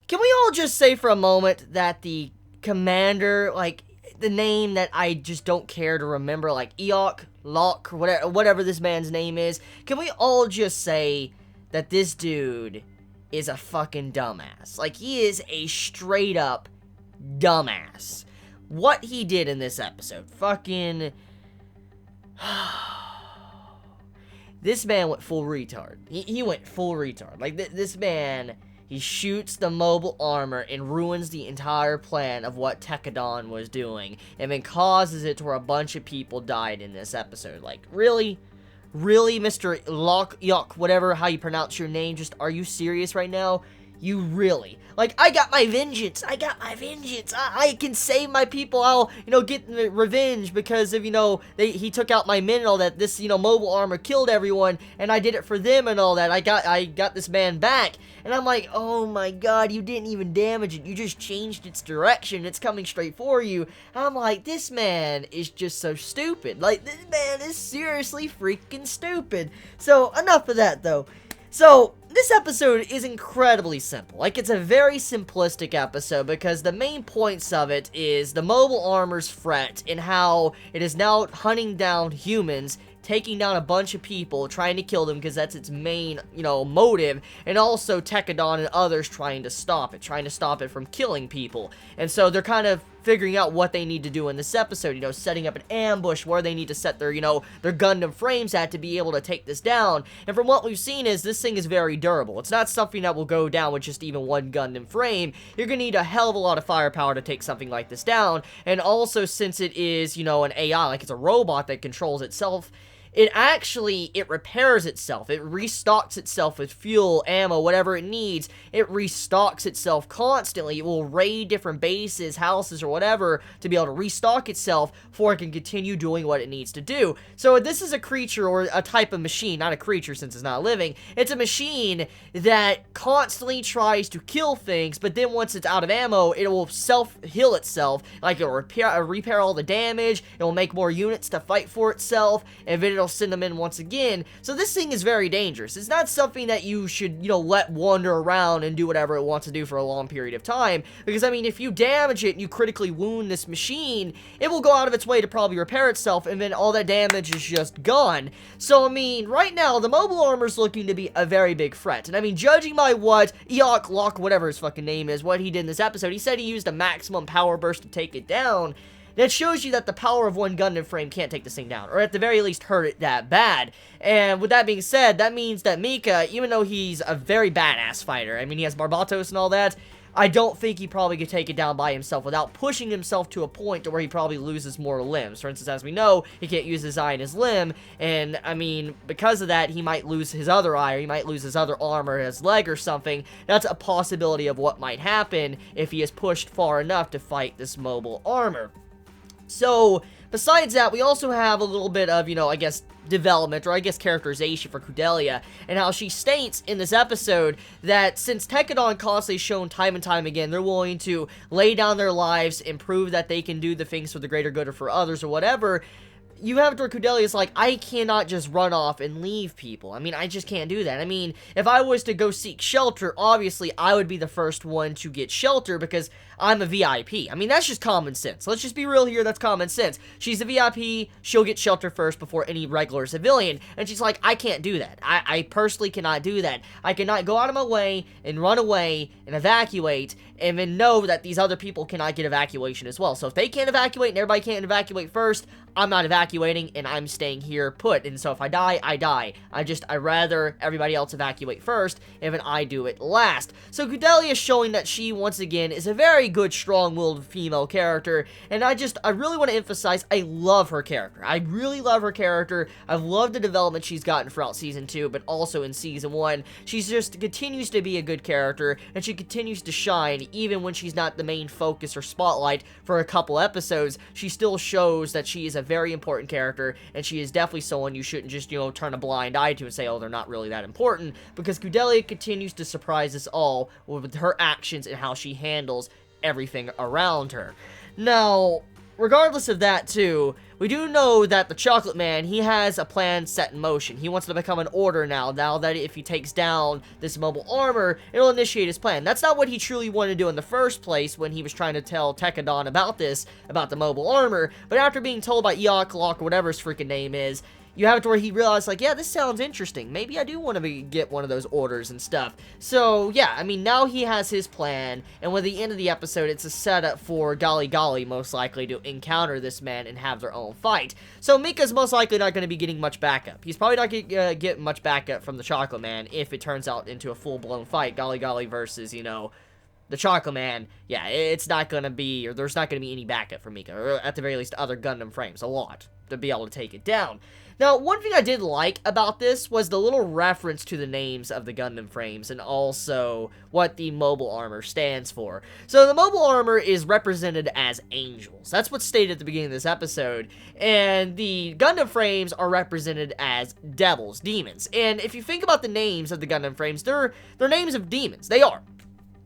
Can we all just say for a moment that the commander, like, the name that I just don't care to remember, like Eok, Locke, whatever this man's name is, can we all just say that this dude is a fucking dumbass? Like, he is a straight up dumbass. What he did in this episode, fucking... This man went full retard. He went full retard. Like, this man... He shoots the mobile armor and ruins the entire plan of what Tekadon was doing, and then causes it to where a bunch of people died in this episode. Like, really? Really, Mr. Yok, whatever, how you pronounce your name, just, are you serious right now? You really? Like, I got my vengeance. I can save my people. I'll, get revenge because of, he took out my men and all that. This, mobile armor killed everyone, and I did it for them and all that. I got this man back. And I'm like, oh my god, you didn't even damage it. You just changed its direction. It's coming straight for you. And I'm like, this man is just so stupid. Like, this man is seriously freaking stupid. So, enough of that, though. So, this episode is incredibly simple. Like, it's a very simplistic episode because the main points of it is the mobile armor's threat and how it is now hunting down humans, taking down a bunch of people, trying to kill them because that's its main, motive, and also Tekadon and others trying to stop it from killing people. And so they're kind of figuring out what they need to do in this episode, setting up an ambush where they need to set their, their Gundam frames at to be able to take this down. And from what we've seen is this thing is very durable. It's not something that will go down with just even one Gundam frame. You're gonna need a hell of a lot of firepower to take something like this down. And also, since it is, an AI, like it's a robot that controls itself, it repairs itself. It restocks itself with fuel, ammo, whatever it needs. It restocks itself constantly. It will raid different bases, houses, or whatever to be able to restock itself before it can continue doing what it needs to do. So this is a creature or a type of machine, not a creature since it's not living. It's a machine that constantly tries to kill things, but then once it's out of ammo, it will self-heal itself. Like, it will repair all the damage, it will make more units to fight for itself, and then it'll send them in once again. So this thing is very dangerous. It's not something that you should, let wander around and do whatever it wants to do for a long period of time. Because, I mean, if you damage it and you critically wound this machine, it will go out of its way to probably repair itself, and then all that damage is just gone. So, I mean, right now, the mobile armor is looking to be a very big threat. And, I mean, judging by what Eok, Locke, whatever his fucking name is, what he did in this episode, he said he used a maximum power burst to take it down. That shows you that the power of one Gundam frame can't take this thing down, or at the very least hurt it that bad. And with that being said, that means that Mika, even though he's a very badass fighter, I mean, he has Barbatos and all that, I don't think he probably could take it down by himself without pushing himself to a point to where he probably loses more limbs. For instance, as we know, he can't use his eye and his limb, and, I mean, because of that, he might lose his other eye, or he might lose his other arm or his leg or something. That's a possibility of what might happen if he is pushed far enough to fight this mobile armor. So, besides that, we also have a little bit of, I guess, development, or I guess characterization for Kudelia, and how she states in this episode that since Tekadon constantly shown time and time again, they're willing to lay down their lives and prove that they can do the things for the greater good or for others or whatever. You have it where Kudelia's like, I cannot just run off and leave people. I mean, I just can't do that. I mean, if I was to go seek shelter, obviously, I would be the first one to get shelter because I'm a VIP. I mean, that's just common sense. Let's just be real here, that's common sense. She's a VIP, she'll get shelter first before any regular civilian. And she's like, I can't do that. I personally cannot do that. I cannot go out of my way and run away and evacuate and then know that these other people cannot get evacuation as well. So if they can't evacuate and everybody can't evacuate first, I'm not evacuating and I'm staying here put. And so if I die, I die. I'd rather everybody else evacuate first and then I do it last. So Kudelia is showing that she, once again, is a very good, strong-willed female character. And I really want to emphasize, I love her character. I really love her character. I've loved the development she's gotten throughout Season 2, but also in Season 1. She just continues to be a good character, and she continues to shine, even when she's not the main focus or spotlight for a couple episodes. She still shows that she is a very important character, and she is definitely someone you shouldn't just, turn a blind eye to and say, oh, they're not really that important, because Kudelia continues to surprise us all with her actions and how she handles everything around her. Now, regardless of that too, we do know that the Chocolate Man, he has a plan set in motion. He wants to become an order now that if he takes down this mobile armor, it'll initiate his plan. That's not what he truly wanted to do in the first place when he was trying to tell Tekadon about the mobile armor, but after being told by Eoklok, or whatever his freaking name is, you have it to where he realized, like, yeah, this sounds interesting. Maybe I do want to get one of those orders and stuff. So, yeah, I mean, now he has his plan, and with the end of the episode, it's a setup for Golly Golly, most likely, to encounter this man and have their own fight. So, Mika's most likely not going to be getting much backup. He's probably not going to get much backup from the Chocolate Man if it turns out into a full-blown fight. Golly Golly versus, you know, the Chocolate Man. Yeah, it's not going to be, or there's not going to be any backup for Mika, or at the very least, other Gundam frames, a lot, to be able to take it down. Now, one thing I did like about this was the little reference to the names of the Gundam frames and also what the mobile armor stands for. So the mobile armor is represented as angels. That's what's stated at the beginning of this episode. And the Gundam frames are represented as devils, demons. And if you think about the names of the Gundam frames, they're names of demons. They are.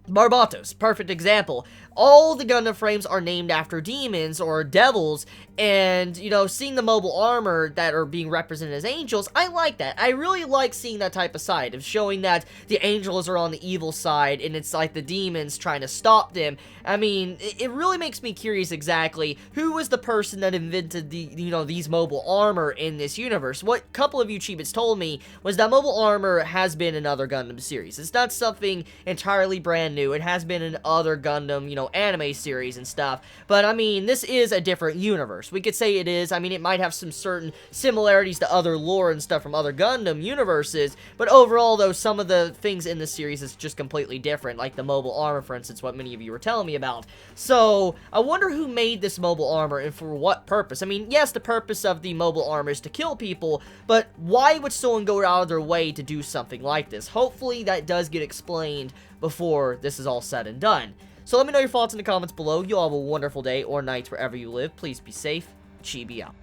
Barbatos, perfect example. All the Gundam frames are named after demons or devils, and, you know, seeing the mobile armor that are being represented as angels, I like that. I really like seeing that type of side, of showing that the angels are on the evil side, and it's like the demons trying to stop them. I mean, it really makes me curious exactly who was the person that invented these mobile armor in this universe. What a couple of YouTubers told me was that mobile armor has been in other Gundam series. It's not something entirely brand new. It has been in other Gundam, anime series and stuff, but I mean, this is a different universe. We could say it is. I mean, it might have some certain similarities to other lore and stuff from other Gundam universes, but overall, though, some of the things in this series is just completely different, like the mobile armor, for instance, what many of you were telling me about. So, I wonder who made this mobile armor and for what purpose. I mean, yes, the purpose of the mobile armor is to kill people, but why would someone go out of their way to do something like this? Hopefully, that does get explained before this is all said and done. So let me know your thoughts in the comments below. You all have a wonderful day or night wherever you live. Please be safe. Chibi out.